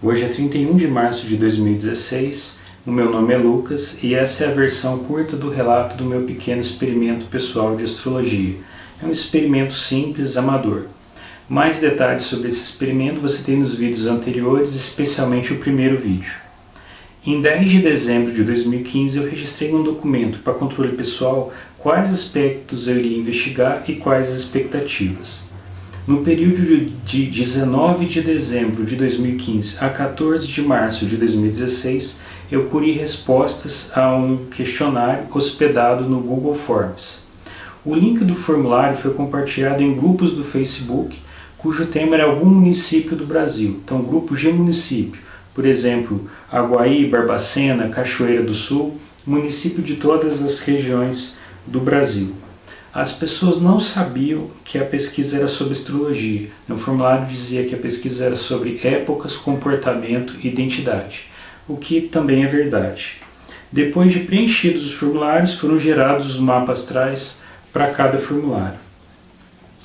Hoje é 31 de março de 2016, o meu nome é Lucas e essa é a versão curta do relato do meu pequeno experimento pessoal de astrologia. É um experimento simples, amador. Mais detalhes sobre esse experimento você tem nos vídeos anteriores, especialmente o primeiro vídeo. Em 10 de dezembro de 2015 eu registrei um documento para controle pessoal quais aspectos eu iria investigar e quais as expectativas. No período de 19 de dezembro de 2015 a 14 de março de 2016, eu colhi respostas a um questionário hospedado no Google Forms. O link do formulário foi compartilhado em grupos do Facebook, cujo tema era algum município do Brasil. Então, grupos de município, por exemplo, Aguaí, Barbacena, Cachoeira do Sul, município de todas as regiões do Brasil. As pessoas não sabiam que a pesquisa era sobre astrologia. No formulário dizia que a pesquisa era sobre épocas, comportamento e identidade, o que também é verdade. Depois de preenchidos os formulários, foram gerados os mapas astrais para cada formulário.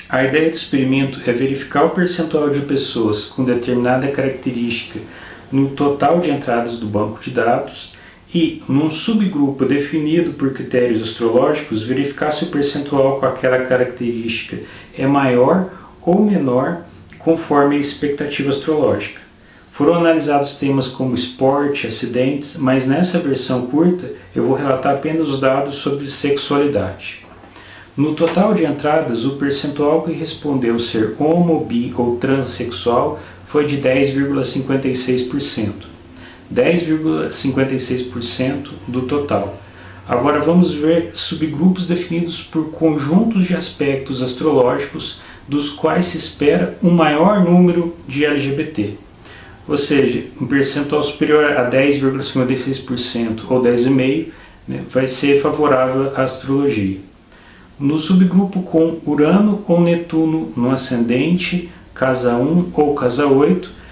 A ideia do experimento é verificar o percentual de pessoas com determinada característica no total de entradas do banco de dados e, num subgrupo definido por critérios astrológicos, verificar se o percentual com aquela característica é maior ou menor conforme a expectativa astrológica. Foram analisados temas como esporte, acidentes, mas nessa versão curta eu vou relatar apenas os dados sobre sexualidade. No total de entradas, o percentual que respondeu ser homo, bi ou transexual foi de 10,56%. 10,56% do total. Agora vamos ver subgrupos definidos por conjuntos de aspectos astrológicos dos quais se espera um maior número de LGBT. Ou seja, um percentual superior a 10,56% ou 10,5%, vai ser favorável à astrologia. No subgrupo com Urano ou Netuno no ascendente, casa 1 ou casa 8,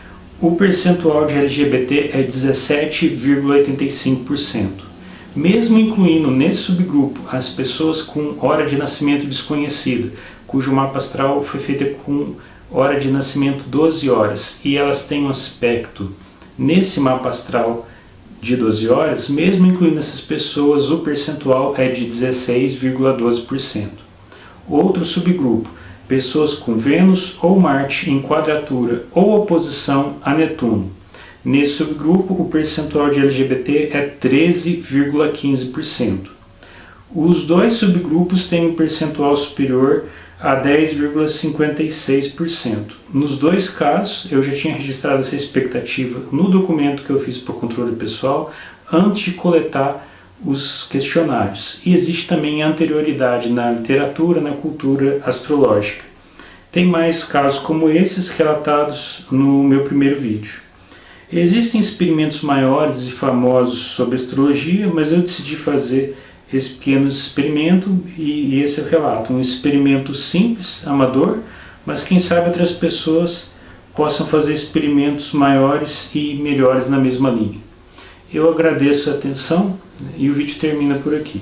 o percentual de LGBT é 17,85%. Mesmo incluindo nesse subgrupo as pessoas com hora de nascimento desconhecida, cujo mapa astral foi feito com hora de nascimento 12 horas, e elas têm um aspecto nesse mapa astral de 12 horas, mesmo incluindo essas pessoas, o percentual é de 16,12%. Outro subgrupo, pessoas com Vênus ou Marte em quadratura ou oposição a Netuno. Nesse subgrupo, o percentual de LGBT é 13,15%. Os dois subgrupos têm um percentual superior a 10,56%. Nos dois casos, eu já tinha registrado essa expectativa no documento que eu fiz para o controle pessoal antes de coletar os questionários. E existe também anterioridade na literatura, na cultura astrológica. Tem mais casos como esses relatados no meu primeiro vídeo. Existem experimentos maiores e famosos sobre astrologia, mas eu decidi fazer esse pequeno experimento e esse é o relato. Um experimento simples, amador, mas quem sabe outras pessoas possam fazer experimentos maiores e melhores na mesma linha. Eu agradeço a atenção e o vídeo termina por aqui.